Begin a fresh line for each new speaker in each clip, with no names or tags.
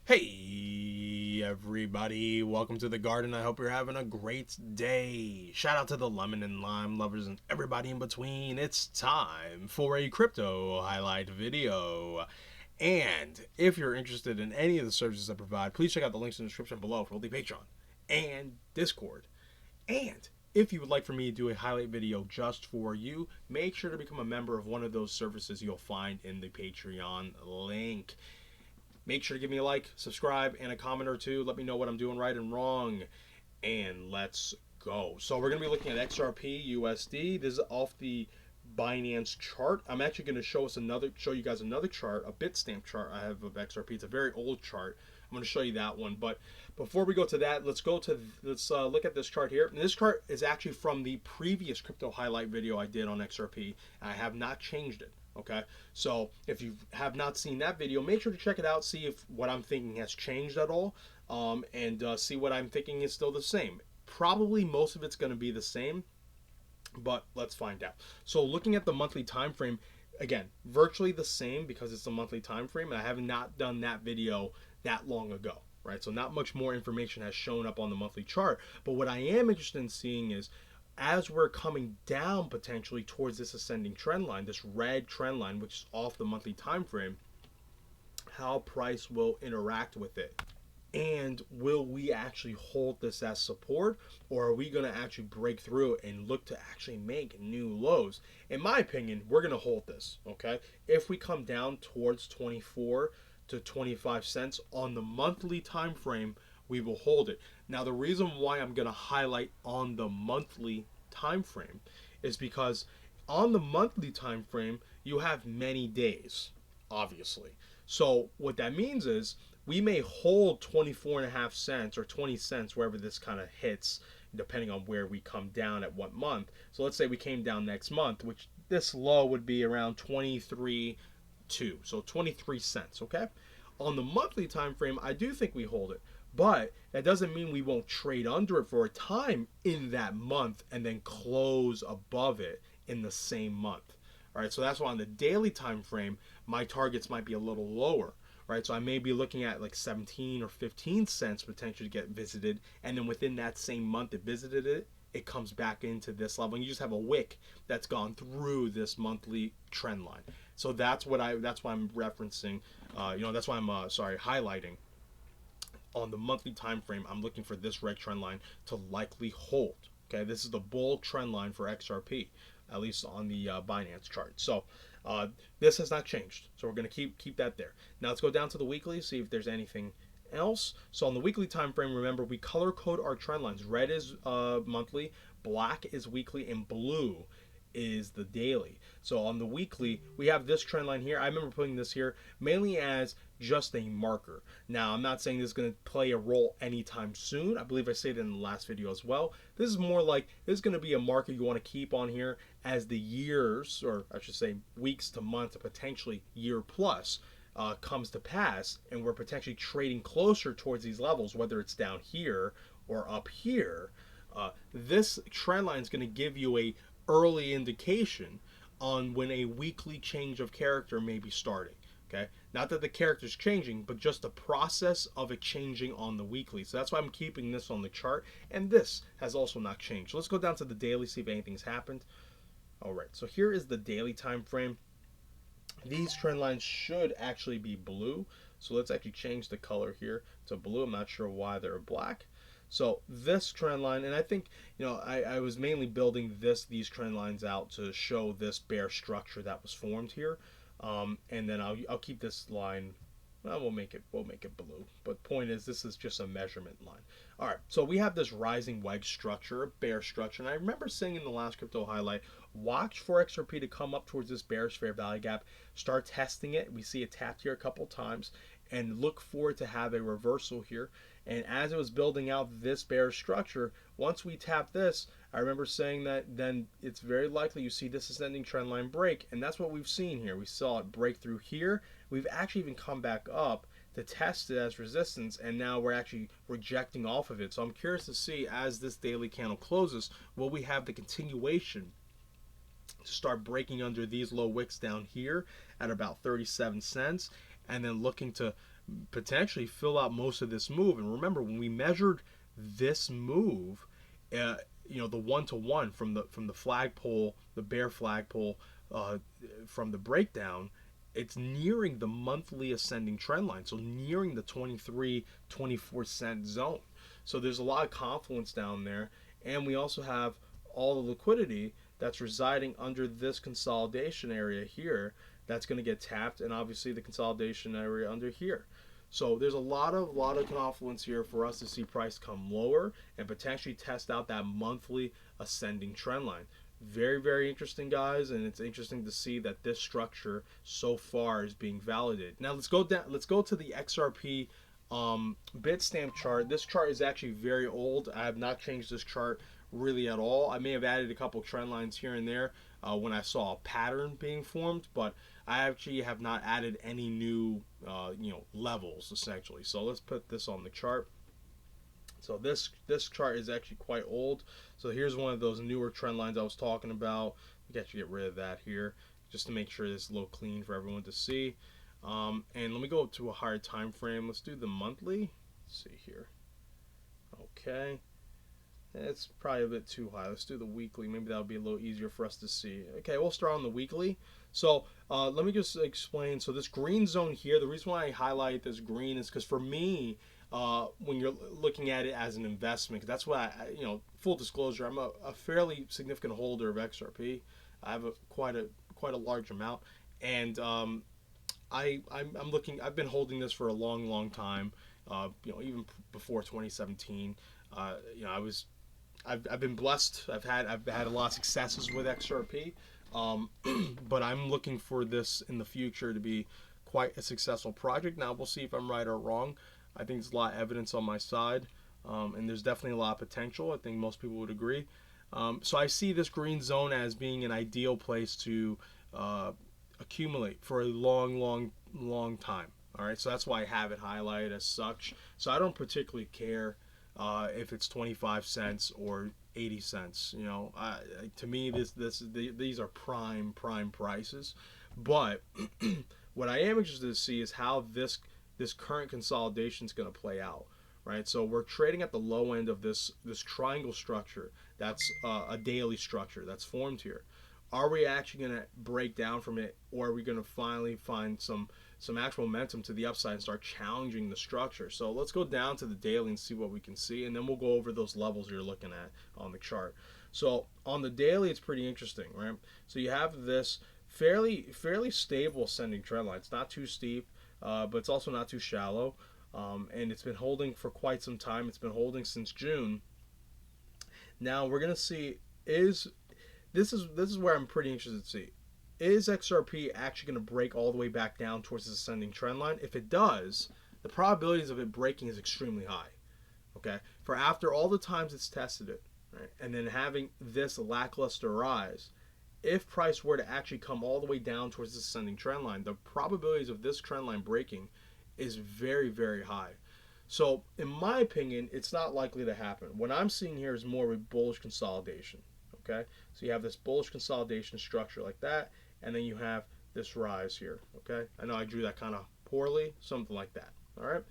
Hey everybody, welcome to the garden. I hope you're having a great day. Shout out to the lemon and lime lovers and everybody in between. It's time for a crypto highlight video. And if you're interested in any of the services I provide, please check out the links in the description below for the Patreon and Discord. And if you would like for me to do a highlight video just for you, make sure to become a member of one of those services you'll find in the Patreon link. Make sure to give me a like, subscribe, and a comment or two. Let me know what I'm doing right and wrong. And let's go. So we're going to be looking at XRP USD. This is off the Binance chart. I'm actually going to show you guys another chart, a Bitstamp chart I have of XRP. It's a very old chart. I'm going to show you that one. But before we go to that, let's look at this chart here. And this chart is actually from the previous crypto highlight video I did on XRP. I have not changed it. Okay, so if you have not seen that video, make sure to check it out, see if what I'm thinking has changed at all, and see what I'm thinking is still the same. Probably most of it's going to be the same, but let's find out. So looking at the monthly time frame, again, virtually the same because it's a monthly time frame, and I have not done that video that long ago, right? So not much more information has shown up on the monthly chart, but what I am interested in seeing is as we're coming down potentially towards this ascending trend line, this red trend line, which is off the monthly time frame, how price will interact with it. And will we actually hold this as support, or are we going to actually break through and look to actually make new lows? In my opinion, we're going to hold this, okay? If we come down towards 24 to 25 cents on the monthly time frame, we will hold it. Now, the reason why I'm going to highlight on the monthly time frame is because on the monthly time frame, you have many days, obviously. So what that means is we may hold 24.5 cents or 20 cents wherever this kind of hits, depending on where we come down at what month. So let's say we came down next month, which this low would be around 23.2, so 23 cents, okay? On the monthly time frame, I do think we hold it. But that doesn't mean we won't trade under it for a time in that month and then close above it in the same month. All right, so that's why on the daily time frame, my targets might be a little lower. Right, so I may be looking at like 17 or 15 cents potentially to get visited, and then within that same month it visited it, it comes back into this level, and you just have a wick that's gone through this monthly trend line. So that's why I'm referencing, that's why I'm highlighting on the monthly time frame. I'm looking for this red trend line to likely hold. Okay, this is the bull trend line for XRP, at least on the Binance chart. So this has not changed. So we're going to keep that there. Now let's go down to the weekly, see if there's anything else. So on the weekly time frame, remember we color code our trend lines. Red is monthly, black is weekly, and blue is the daily. So on the weekly, we have this trend line here. I remember putting this here mainly as just a marker. Now, I'm not saying this is going to play a role anytime soon. I believe I said it in the last video as well. This is more like this is going to be a marker you want to keep on here as the years, or I should say weeks to months, to potentially year plus comes to pass, and we're potentially trading closer towards these levels, whether it's down here or up here. This trend line is going to give you a early indication on when a weekly change of character may be starting. Okay, not that the character is changing, but just the process of it changing on the weekly. So that's why I'm keeping this on the chart, and this has also not changed. So let's go down to the daily, see if anything's happened. All right, so here is the daily time frame. These trend lines should actually be blue, so let's actually change the color here to blue. I'm not sure why they're black. So this trend line, and I think, I was mainly building these trend lines out to show this bear structure that was formed here. And then I'll keep this line, well, we'll make it blue. But point is, this is just a measurement line. All right, so we have this rising wedge structure, a bear structure. And I remember saying in the last crypto highlight, watch for XRP to come up towards this bearish fair value gap, start testing it. We see it tapped here a couple times, and look for it to have a reversal here. And as it was building out this bearish structure, once we tap this, I remember saying that then it's very likely you see this ascending trend line break, and that's what we've seen here. We saw it break through here. We've actually even come back up to test it as resistance, and now we're actually rejecting off of it. So I'm curious to see, as this daily candle closes, will we have the continuation to start breaking under these low wicks down here at about 37 cents, and then looking to potentially fill out most of this move. And remember, when we measured this move, uh, the 1-to-1 from the flagpole, the bear flagpole, uh, from the breakdown, it's nearing the monthly ascending trend line, so nearing the 23-24 cent zone. So there's a lot of confluence down there, and we also have all the liquidity that's residing under this consolidation area here that's going to get tapped, and obviously the consolidation area under here. So there's a lot of confluence here for us to see price come lower and potentially test out that monthly ascending trend line. Very, very interesting, guys, and it's interesting to see that this structure so far is being validated. Now let's go down. Let's go to the XRP Bitstamp chart. This chart is actually very old. I have not changed this chart really at all. I may have added a couple trend lines here and there when I saw a pattern being formed, but I actually have not added any new levels essentially. So let's put this on the chart. So this chart is actually quite old. So here's one of those newer trend lines I was talking about. We can actually get rid of that here just to make sure this is a little clean for everyone to see. And let me go to a higher time frame. Let's do the monthly. Let's see here. Okay. It's probably a bit too high. Let's do the weekly. Maybe that'll be a little easier for us to see. Okay, we'll start on the weekly. So let me just explain. So this green zone here, the reason why I highlight this green is because for me, when you're looking at it as an investment, that's why full disclosure, I'm a fairly significant holder of XRP. I have quite a large amount, and I'm looking. I've been holding this for a long time. Even before 2017. I've been blessed. I've had a lot of successes with XRP, but I'm looking for this in the future to be quite a successful project. Now we'll see if I'm right or wrong. I think there's a lot of evidence on my side, and there's definitely a lot of potential. I think most people would agree. So I see this green zone as being an ideal place to accumulate for a long time. All right, so that's why I have it highlighted as such. So I don't particularly care if it's 25 cents or 80 cents. To me, these are prime prices. But what I am interested to see is how this current consolidation is going to play out. Right, so we're trading at the low end of this triangle structure. That's a daily structure that's formed here. Are we actually going to break down from it, or are we going to finally find some actual momentum to the upside and start challenging the structure? So let's go down to the daily and see what we can see, and then we'll go over those levels you're looking at on the chart. So on the daily, it's pretty interesting, right? So you have this fairly stable ascending trend line. It's not too steep, but it's also not too shallow, and it's been holding for quite some time. It's been holding since June. Now we're gonna see this is where I'm pretty interested to see. Is XRP actually going to break all the way back down towards the ascending trend line? If it does, the probabilities of it breaking is extremely high. Okay, for after all the times it's tested it, right, and then having this lackluster rise, if price were to actually come all the way down towards the ascending trend line, the probabilities of this trend line breaking is very high. So in my opinion, it's not likely to happen. What I'm seeing here is more of a bullish consolidation. Okay, so you have this bullish consolidation structure like that, and then you have this rise here. Okay, I know I drew that kind of poorly, something like that. All right,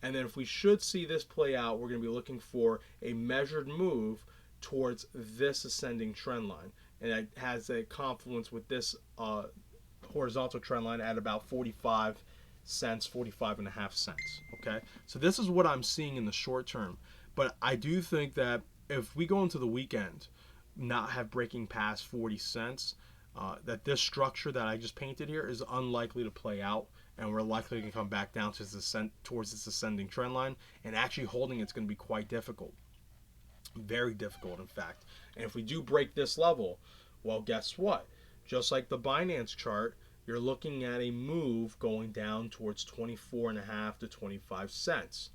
and then if we should see this play out, we're going to be looking for a measured move towards this ascending trend line, and it has a confluence with this horizontal trend line at about 45 cents, 45.5 cents. Okay, so this is what I'm seeing in the short term, but I do think that if we go into the weekend, not have breaking past 40 cents, that this structure that I just painted here is unlikely to play out, and we're likely to come back down to towards this ascending trend line, and actually holding it's going to be quite difficult. Very difficult, in fact. And if we do break this level, well, guess what? Just like the Binance chart, you're looking at a move going down towards 24.5 to 25 cents.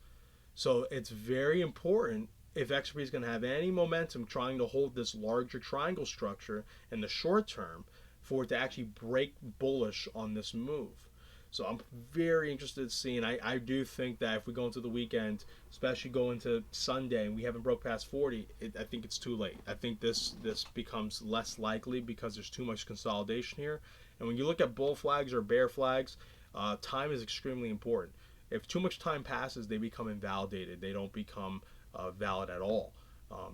So it's very important, if XRP is going to have any momentum trying to hold this larger triangle structure in the short term, for it to actually break bullish on this move. So I'm very interested in seeing. I do think that if we go into the weekend, especially go into Sunday, and we haven't broke past 40, I think it's too late. I think this becomes less likely because there's too much consolidation here. And when you look at bull flags or bear flags, time is extremely important. if too much time passes, they become invalidated. They don't become valid at all.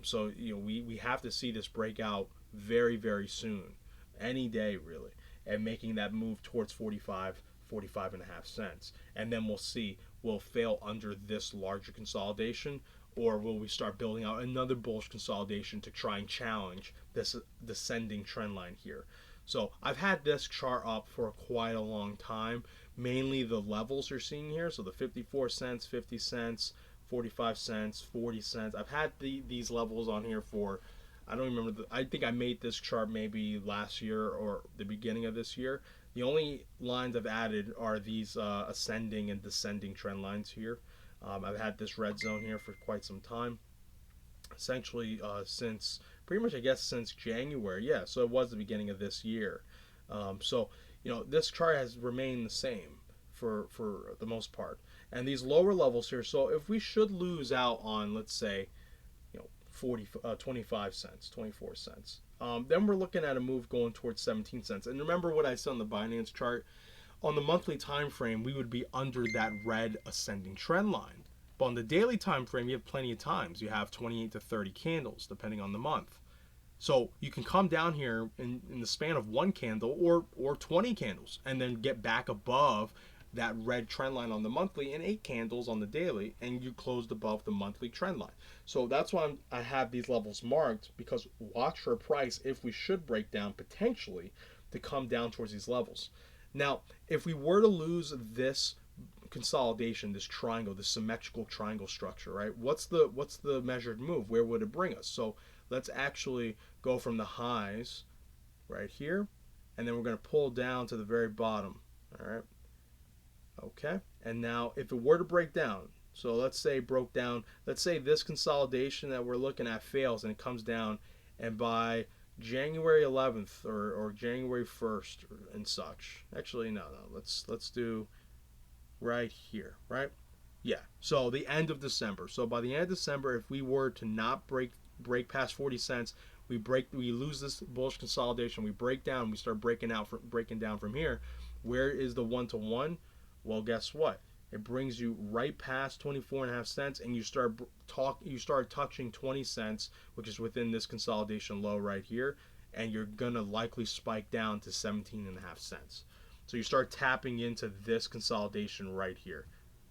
So we have to see this breakout very, very soon, any day really, and making that move towards 45 and a half cents. And then we'll see, will fail under this larger consolidation, or will we start building out another bullish consolidation to try and challenge this descending trend line here. So I've had this chart up for quite a long time. Mainly the levels you're seeing here, so the 54 cents, 50 cents, 45 cents, 40 cents. I've had these levels on here for, I don't remember, I think I made this chart maybe last year or the beginning of this year. The only lines I've added are these ascending and descending trend lines here. I've had this red zone here for quite some time, essentially since pretty much, I guess, since January. Yeah, so it was the beginning of this year. So this chart has remained the same for the most part. And these lower levels here, so if we should lose out on, let's say, 25 cents, 24 cents, then we're looking at a move going towards 17 cents. And remember what I said on the Binance chart, on the monthly time frame, we would be under that red ascending trend line. But on the daily time frame, you have plenty of times. You have 28 to 30 candles, depending on the month. So you can come down here in the span of one candle or 20 candles, and then get back above that red trend line on the monthly and 8 candles on the daily, and you closed above the monthly trend line. So that's why I have these levels marked, because watch for a price, if we should break down potentially, to come down towards these levels. Now, if we were to lose this consolidation, this triangle, this symmetrical triangle structure, right? What's the measured move? Where would it bring us? So let's actually go from the highs right here, and then we're going to pull down to the very bottom. All right. Okay. And now if it were to break down, so let's say it broke down, let's say this consolidation that we're looking at fails and it comes down, and by January 11th or January 1st and such. Actually, no. Let's do right here, right? Yeah. So the end of December. So by the end of December, if we were to not break past 40 cents, we lose this bullish consolidation. We break down. We start breaking down from here. Where is the 1-to-1? Well, guess what? It brings you right past 24 and a half cents, and you start touching 20 cents, which is within this consolidation low right here, and you're gonna likely spike down to 17 and a half cents. So you start tapping into this consolidation right here.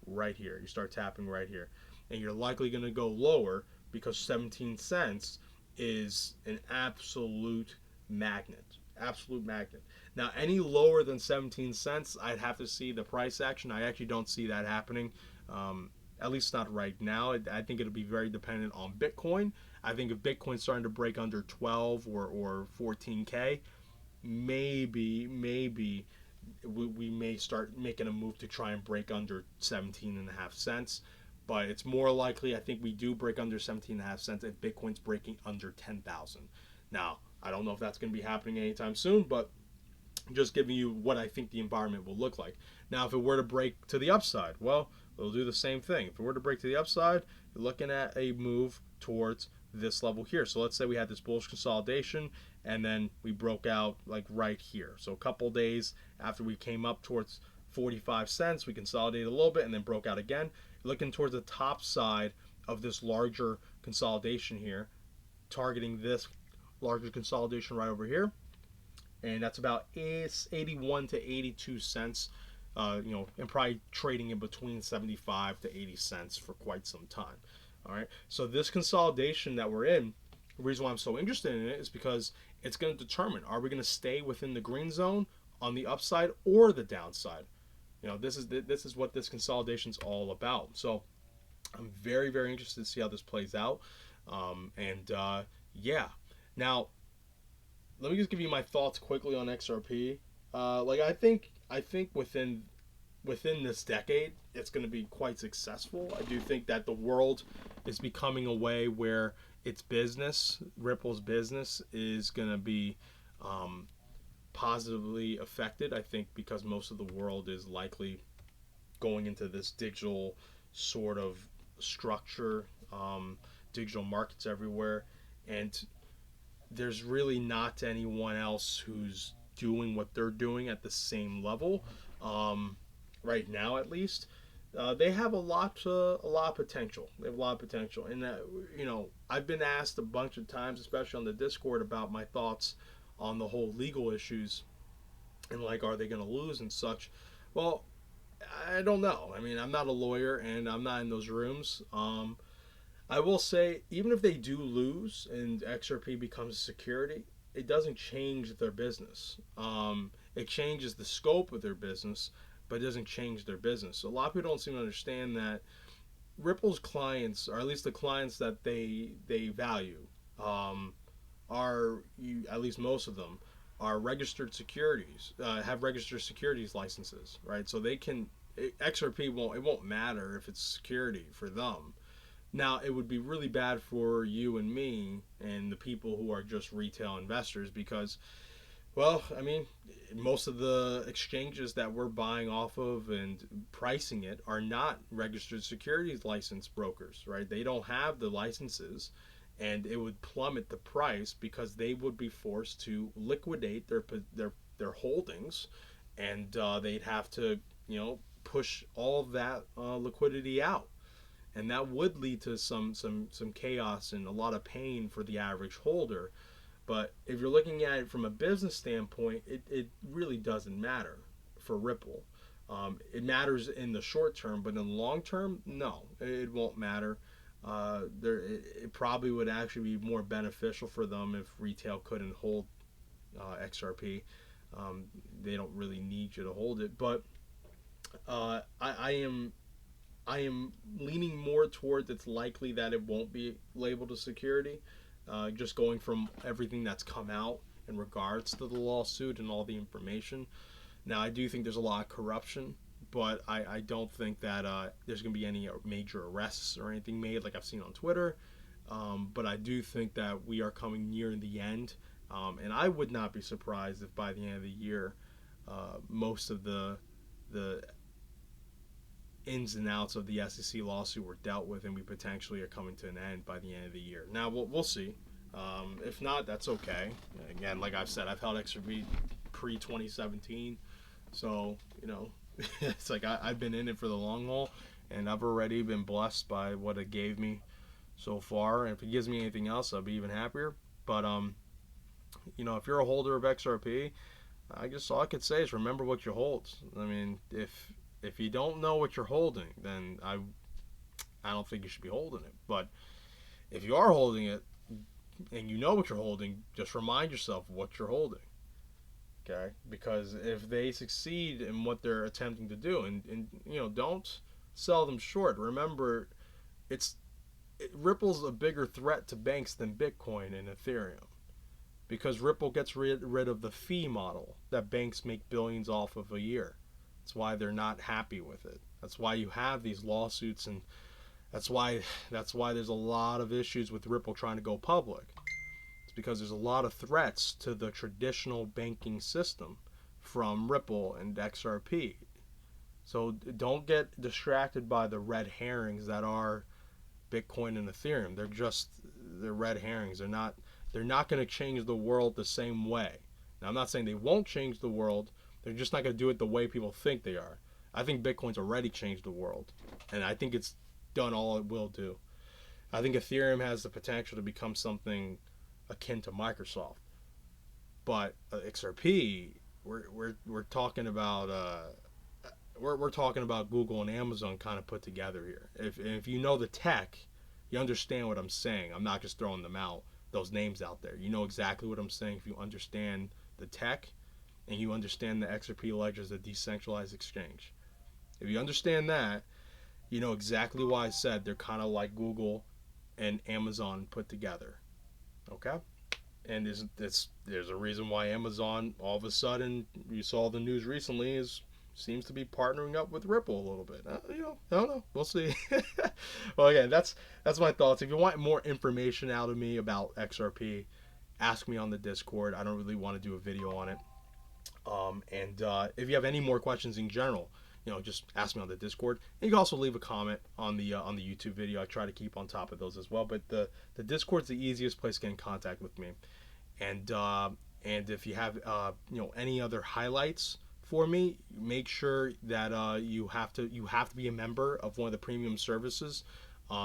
You start tapping right here, and you're likely gonna go lower, because 17 cents is an absolute magnet. Now, any lower than 17 cents, I'd have to see the price action. I actually don't see that happening, at least not right now. I think it'll be very dependent on Bitcoin. I think if Bitcoin's starting to break under 12 or 14K, maybe we may start making a move to try and break under 17 and a half cents. But it's more likely, I think, we do break under 17 and a half cents if Bitcoin's breaking under 10,000. Now, I don't know if that's going to be happening anytime soon, but I'm just giving you what I think the environment will look like. Now, if it were to break to the upside, well, we'll do the same thing. If it were to break to the upside, you're looking at a move towards this level here. So let's say we had this bullish consolidation, and then we broke out like right here. So a couple days after we came up towards 45 cents, we consolidated a little bit and then broke out again. You're looking towards the top side of this larger consolidation here, targeting this larger consolidation right over here, and that's about 81 to 82 cents, and probably trading in between 75 to 80 cents for quite some time. All right, so this consolidation that we're in, the reason why I'm so interested in it is because it's going to determine, are we going to stay within the green zone on the upside or the downside? This is what this consolidation is all about. So I'm very, very interested to see how this plays out. Yeah. Now, let me just give you my thoughts quickly on XRP. I think within this decade, it's going to be quite successful. I do think that the world is becoming a way where its business, Ripple's business, is going to be positively affected. I think because most of the world is likely going into this digital sort of structure, digital markets everywhere, and there's really not anyone else who's doing what they're doing at the same level, right now at least. They have a lot of potential. They have a lot of potential, and I've been asked a bunch of times, especially on the Discord, about my thoughts on the whole legal issues and like, are they going to lose and such. Well, I don't know. I mean, I'm not a lawyer and I'm not in those rooms. I will say, even if they do lose and XRP becomes a security, it doesn't change their business. It changes the scope of their business, but it doesn't change their business. So a lot of people don't seem to understand that Ripple's clients, or at least the clients that they value, um, at least most of them are registered securities, have registered securities licenses, right? So they can XRP won't matter if it's security for them. Now, it would be really bad for you and me and the people who are just retail investors because, well, I mean, most of the exchanges that we're buying off of and pricing it are not registered securities license brokers, right? They don't have the licenses, and it would plummet the price because they would be forced to liquidate their holdings, and they'd have to, push all of that liquidity out, and that would lead to some chaos and a lot of pain for the average holder. But if you're looking at it from a business standpoint, it really doesn't matter for Ripple. It matters in the short term, but in the long term, no, it won't matter. It probably would actually be more beneficial for them if retail couldn't hold XRP. They don't really need you to hold it, but I am leaning more towards it's likely that it won't be labeled a security, just going from everything that's come out in regards to the lawsuit and all the information. Now, I do think there's a lot of corruption, but I don't think that there's going to be any major arrests or anything made like I've seen on Twitter. But I do think that we are coming near the end, and I would not be surprised if by the end of the year, most of the ins and outs of the SEC lawsuit were dealt with, and we potentially are coming to an end by the end of the year. Now, we'll see. If not, that's okay. Again, like I've said, I've held XRP pre-2017, so it's like I've been in it for the long haul, and I've already been blessed by what it gave me so far. And if it gives me anything else, I'll be even happier. But if you're a holder of XRP, I guess all I could say is remember what you hold. I mean, if you don't know what you're holding, then I don't think you should be holding it. But if you are holding it and you know what you're holding, just remind yourself what you're holding. Okay? Because if they succeed in what they're attempting to do, and don't sell them short. Remember, Ripple's a bigger threat to banks than Bitcoin and Ethereum, because Ripple gets rid of the fee model that banks make billions off of a year. That's why they're not happy with it. That's why you have these lawsuits, and that's why there's a lot of issues with Ripple trying to go public. It's because there's a lot of threats to the traditional banking system from Ripple and XRP. So don't get distracted by the red herrings that are Bitcoin and Ethereum. They're red herrings. They're not going to change the world the same way. Now, I'm not saying they won't change the world. They're just not going to do it the way people think they are. I think Bitcoin's already changed the world, and I think it's done all it will do. I think Ethereum has the potential to become something akin to Microsoft, but XRP, we're talking about we're talking about Google and Amazon kind of put together here. If you know the tech, you understand what I'm saying. I'm not just throwing those names out there. You know exactly what I'm saying if you understand the tech and you understand the XRP ledger is a decentralized exchange. If you understand that, you know exactly why I said they're kind of like Google and Amazon put together. Okay? And there's a reason why Amazon, all of a sudden, you saw the news recently, seems to be partnering up with Ripple a little bit. I don't know. We'll see. Well, again, that's my thoughts. If you want more information out of me about XRP, ask me on the Discord. I don't really want to do a video on it. And if you have any more questions in general, just ask me on the Discord. And you can also leave a comment on the YouTube video. I try to keep on top of those as well. But the Discord's the easiest place to get in contact with me. And if you have any other highlights for me, make sure that you have to be a member of one of the premium services.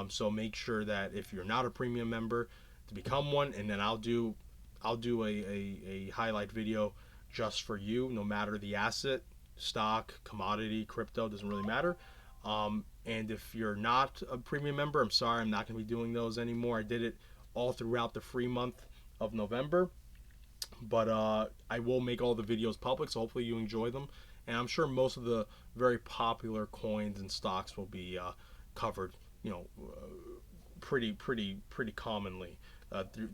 So make sure that if you're not a premium member, to become one, and then I'll do a highlight video just for you, no matter the asset, stock, commodity, crypto, doesn't really matter. And if you're not a premium member, I'm sorry, I'm not going to be doing those anymore. I did it all throughout the free month of November, but I will make all the videos public, so hopefully you enjoy them. And I'm sure most of the very popular coins and stocks will be covered, pretty commonly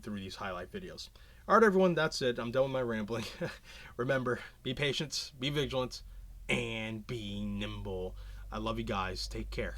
through these highlight videos. All right, everyone, that's it. I'm done with my rambling. Remember, be patient, be vigilant, and be nimble. I love you guys. Take care.